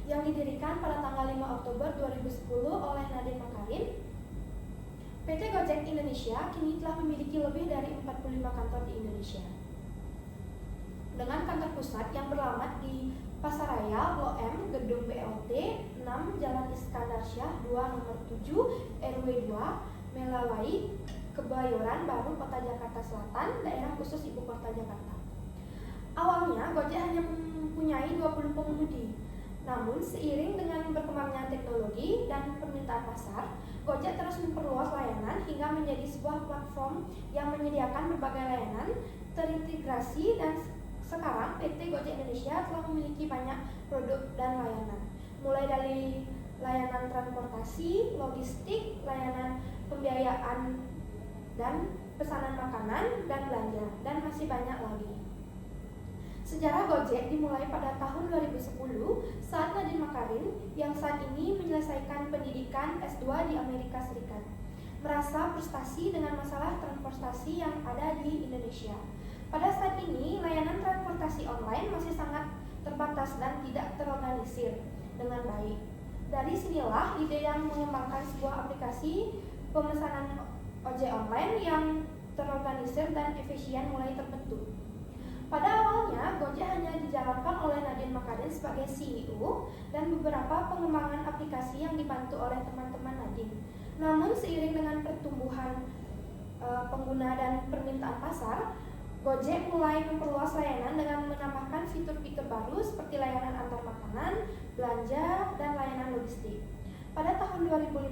yang didirikan pada tanggal 5 Oktober 2010 oleh Nadiem Makarim. PT Gojek Indonesia kini telah memiliki lebih dari 45 kantor di Indonesia. Dengan kantor pusat yang beralamat di Pasaraya, Blok M, Gedung BLT 6, Jalan Iskandar Syah 2, Nomor 7, RW 2, Melawai, Kebayoran Baru, Kota Jakarta Selatan, daerah khusus Ibu Kota Jakarta. Awalnya, Gojek hanya mempunyai 20 pengemudi. Namun, seiring dengan berkembangnya teknologi dan permintaan pasar, Gojek terus memperluas layanan hingga menjadi sebuah platform yang menyediakan berbagai layanan terintegrasi, dan sekarang PT Gojek Indonesia telah memiliki banyak produk dan layanan, mulai dari layanan transportasi, logistik, layanan pembiayaan dan pesanan makanan dan belanja, dan masih banyak lagi. Sejarah Gojek dimulai pada tahun 2010 saat Nadiem Makarim yang saat ini menyelesaikan pendidikan S2 di Amerika Serikat merasa frustasi dengan masalah transportasi yang ada di Indonesia. Pada saat ini, layanan transportasi online masih sangat terbatas dan tidak terorganisir dengan baik. Dari sinilah ide yang mengembangkan sebuah aplikasi pemesanan ojek online yang terorganisir dan efisien mulai terbentuk. Pada awalnya, Gojek hanya dijalankan oleh Nadiem Makarim sebagai CEO dan beberapa pengembangan aplikasi yang dibantu oleh teman-teman Nadiem. Namun, seiring dengan pertumbuhan pengguna dan permintaan pasar, Gojek mulai memperluas layanan dengan menambahkan fitur-fitur baru seperti layanan antar makanan, belanja, dan layanan logistik. Pada tahun 2015,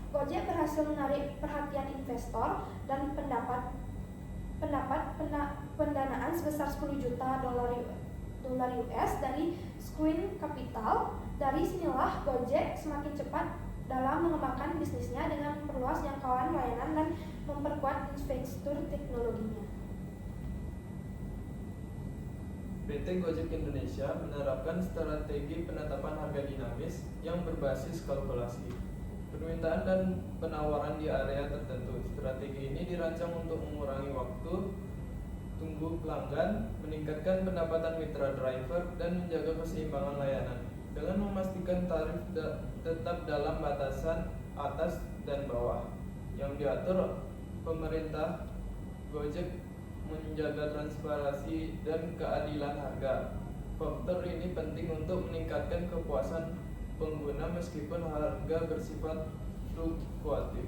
Gojek berhasil menarik perhatian investor dan pendanaan sebesar 10 juta dolar US dari Square Capital. Dari sinilah Gojek semakin cepat dalam mengembangkan bisnisnya dengan memperluas jangkauan layanan dan memperkuat infrastruktur teknologinya. PT Gojek Indonesia menerapkan strategi penetapan harga dinamis yang berbasis kalkulasi, permintaan dan penawaran di area tertentu. Strategi ini dirancang untuk mengurangi waktu tunggu pelanggan, meningkatkan pendapatan mitra driver, dan menjaga keseimbangan layanan dengan memastikan tarif tetap dalam batasan atas dan bawah yang diatur pemerintah. Gojek menjaga transparansi dan keadilan harga. Faktor ini penting untuk meningkatkan kepuasan pengguna meskipun harga bersifat fluktuatif.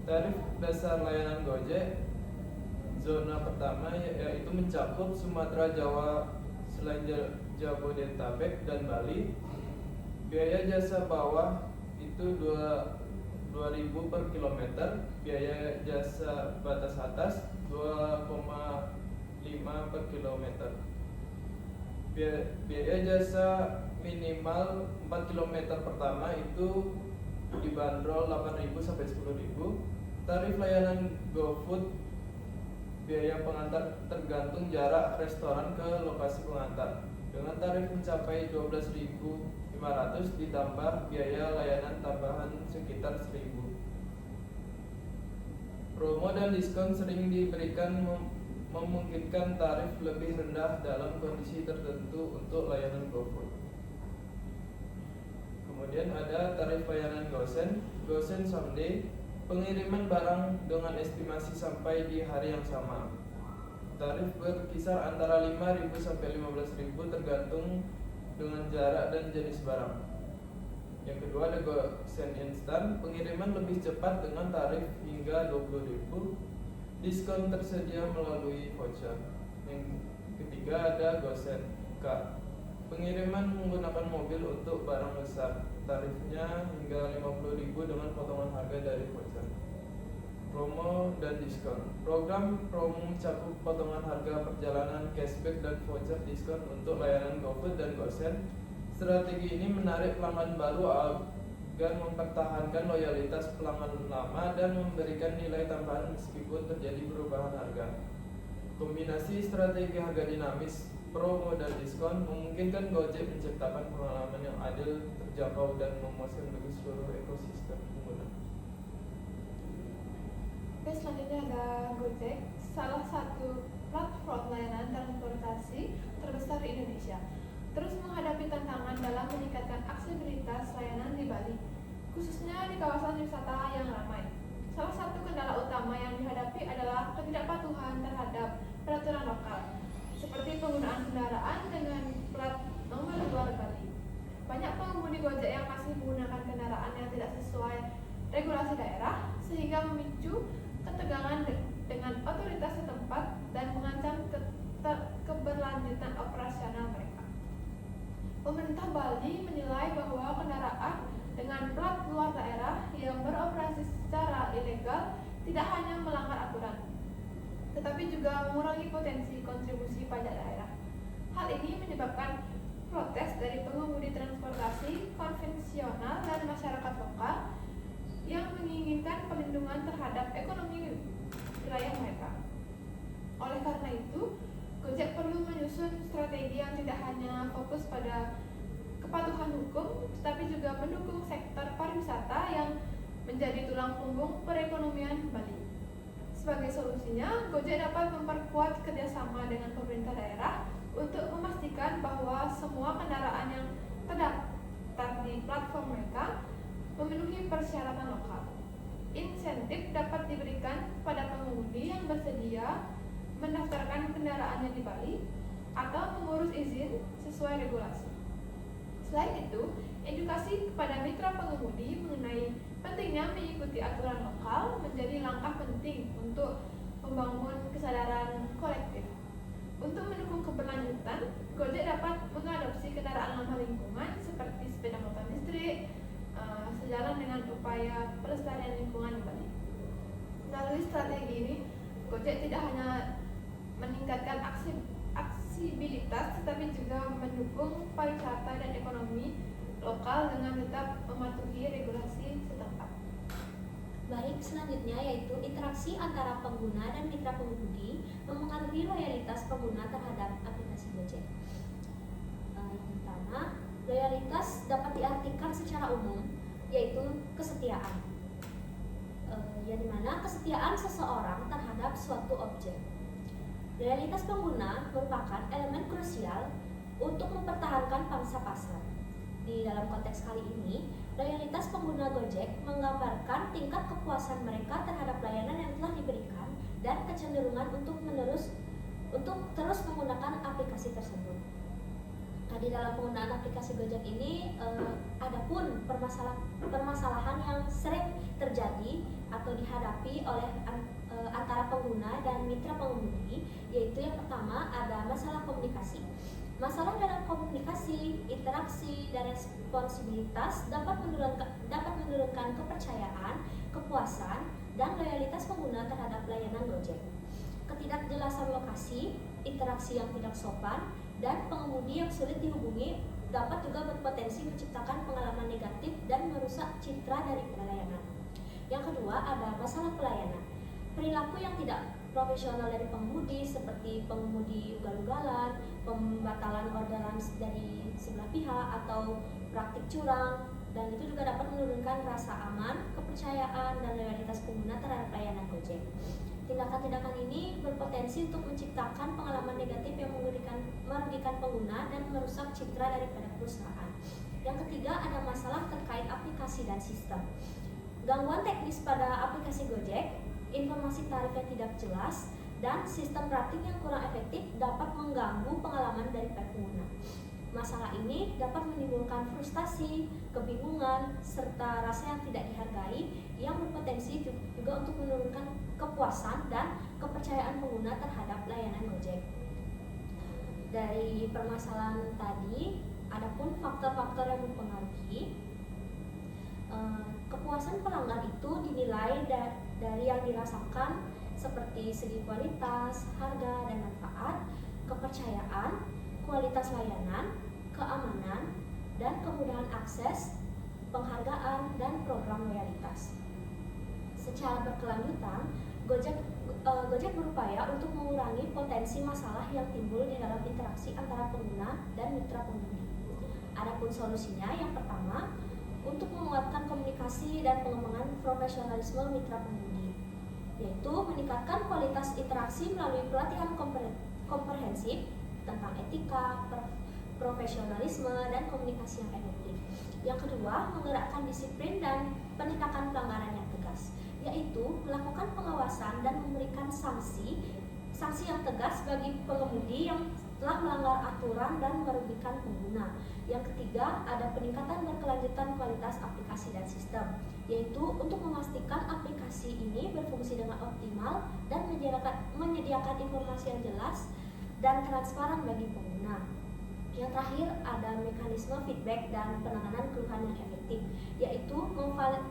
Tarif dasar layanan Gojek zona pertama yaitu mencakup Sumatera, Jawa, selain Jabodetabek dan Bali. Biaya jasa bawah itu 2.000 per kilometer, biaya jasa batas atas 2,5 per kilometer. Biaya jasa minimal 4 km pertama itu dibanderol 8.000 sampai 10.000. Tarif layanan GoFood, biaya pengantar tergantung jarak restoran ke lokasi pengantar. Dengan tarif mencapai 12.500 ditambah biaya layanan tambahan sekitar 1.000. Promo dan diskon sering diberikan memungkinkan tarif lebih rendah dalam kondisi tertentu untuk layanan GoFood. Kemudian ada tarif layanan GoSend Someday, pengiriman barang dengan estimasi sampai di hari yang sama. Tarif berkisar antara 5.000 sampai 15.000 tergantung dengan jarak dan jenis barang. Yang kedua ada GoSend Instan, pengiriman lebih cepat dengan tarif hingga 20.000. Diskon tersedia melalui voucher. Yang ketiga ada GoSend Car, pengiriman menggunakan mobil untuk barang besar. Tarifnya hingga 50.000 dengan potongan harga dari voucher. Promo dan diskon. Program promo mencakup potongan harga perjalanan, cashback, dan voucher diskon untuk layanan GoFood dan GoSend. Strategi ini menarik pelanggan baru agar mempertahankan loyalitas pelanggan lama dan memberikan nilai tambahan meskipun terjadi perubahan harga. Kombinasi strategi harga dinamis, promo, dan diskon memungkinkan Gojek menciptakan pengalaman yang adil, terjangkau, dan memuaskan bagi seluruh ekosistem pengguna. Oke, selanjutnya ada Gojek, salah satu platform layanan transportasi terbesar di Indonesia. terus menghadapi tantangan dalam meningkatkan aksesibilitas layanan di Bali, khususnya di kawasan wisata yang ramai. Salah satu kendala utama yang dihadapi adalah ketidakpatuhan terhadap peraturan lokal, seperti penggunaan kendaraan dengan plat nomor luar Bali. Banyak pengemudi Gojek yang masih menggunakan kendaraan yang tidak sesuai regulasi daerah, sehingga memicu ketegangan dengan otoritas setempat dan mengancam keberlanjutan operasional mereka. Pemerintah Bali menilai bahwa kendaraan dengan plat luar daerah yang beroperasi secara ilegal tidak hanya melanggar aturan, tetapi juga mengurangi potensi kontribusi pajak daerah. Hal ini menyebabkan protes dari pengemudi transportasi konvensional dan masyarakat lokal yang menginginkan perlindungan terhadap ekonomi wilayah mereka. Oleh karena itu, Gojek perlu menyusun strategi yang tidak hanya fokus pada kepatuhan hukum, tetapi juga mendukung sektor pariwisata yang menjadi tulang punggung perekonomian Bali. Sebagai solusinya, Gojek dapat memperkuat kerjasama dengan pemerintah daerah untuk memastikan bahwa semua kendaraan yang terdaftar di platform mereka memenuhi persyaratan lokal. Insentif dapat diberikan pada pengemudi yang bersedia mendaftarkan kendaraannya di Bali atau mengurus izin sesuai regulasi. Selain itu, edukasi kepada mitra pengemudi mengenai pentingnya mengikuti aturan lokal menjadi langkah penting untuk membangun kesadaran kolektif. Untuk mendukung keberlanjutan, Gojek dapat mengadopsi kendaraan ramah lingkungan seperti sepeda motor listrik, sejalan dengan upaya pelestarian lingkungan di Bali. Melalui strategi ini, Gojek tidak hanya meningkatkan aksibilitas, tetapi juga mendukung pariwisata dan ekonomi lokal dengan tetap mematuhi regulasi setempat. Baik, selanjutnya yaitu interaksi antara pengguna dan mitra pengemudi mempengaruhi loyalitas pengguna terhadap aplikasi Gojek. Yang pertama, loyalitas dapat diartikan secara umum, yaitu kesetiaan. Yang dimana kesetiaan seseorang terhadap suatu objek. Loyalitas pengguna merupakan elemen krusial untuk mempertahankan pangsa pasar. Di dalam konteks kali ini, loyalitas pengguna Gojek menggambarkan tingkat kepuasan mereka terhadap layanan yang telah diberikan dan kecenderungan untuk terus menggunakan aplikasi tersebut. Nah, di dalam penggunaan aplikasi Gojek ini ada pun permasalahan yang sering terjadi atau dihadapi oleh antara pengguna dan mitra pengemudi, yaitu yang pertama ada masalah komunikasi. Masalah dalam komunikasi, interaksi, dan responsibilitas dapat menurunkan kepercayaan, kepuasan, dan loyalitas pengguna terhadap layanan Gojek. Ketidakjelasan lokasi, interaksi yang tidak sopan, dan pengemudi yang sulit dihubungi dapat juga berpotensi menciptakan pengalaman negatif dan merusak citra dari layanan. Yang kedua ada masalah pelayanan. Perilaku yang tidak profesional dari pengemudi seperti pengemudi ugal-ugalan, pembatalan orderan dari sebelah pihak atau praktik curang, dan itu juga dapat menurunkan rasa aman, kepercayaan, dan loyalitas pengguna terhadap layanan Gojek. Tindakan-tindakan ini berpotensi untuk menciptakan pengalaman negatif yang merugikan pengguna dan merusak citra daripada perusahaan. Yang ketiga ada masalah terkait aplikasi dan sistem. Gangguan teknis pada aplikasi Gojek, informasi tarif yang tidak jelas, dan sistem rating yang kurang efektif dapat mengganggu pengalaman dari pengguna. Masalah ini dapat menimbulkan frustasi, kebingungan, serta rasa yang tidak dihargai yang berpotensi juga untuk menurunkan kepuasan dan kepercayaan pengguna terhadap layanan Gojek. Dari permasalahan tadi, adapun faktor-faktor yang mempengaruhi kepuasan pelanggan itu dinilai dari yang dirasakan seperti segi kualitas, harga dan manfaat, kepercayaan, kualitas layanan, keamanan, dan kemudahan akses, penghargaan, dan program loyalitas. Secara berkelanjutan, Gojek berupaya untuk mengurangi potensi masalah yang timbul di dalam interaksi antara pengguna dan mitra pengemudi. Adapun solusinya yang pertama, untuk menguatkan komunikasi dan pengembangan profesionalisme mitra pengemudi, yaitu meningkatkan kualitas interaksi melalui pelatihan komprehensif tentang etika, profesionalisme, dan komunikasi yang efektif. Yang kedua, menggerakkan disiplin dan penindakan pelanggaran yang tegas, yaitu melakukan pengawasan dan memberikan sanksi yang tegas bagi pengemudi yang telah melanggar aturan dan merugikan pengguna. Yang ketiga, ada peningkatan berkelanjutan kualitas aplikasi dan sistem, yaitu untuk memastikan aplikasi ini berfungsi dengan optimal dan menyediakan informasi yang jelas dan transparan bagi pengguna. Yang terakhir, ada mekanisme feedback dan penanganan keluhan yang efektif, yaitu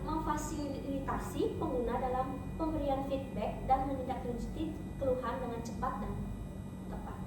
memfasilitasi pengguna dalam pemberian feedback dan menindaklanjuti keluhan dengan cepat dan tepat.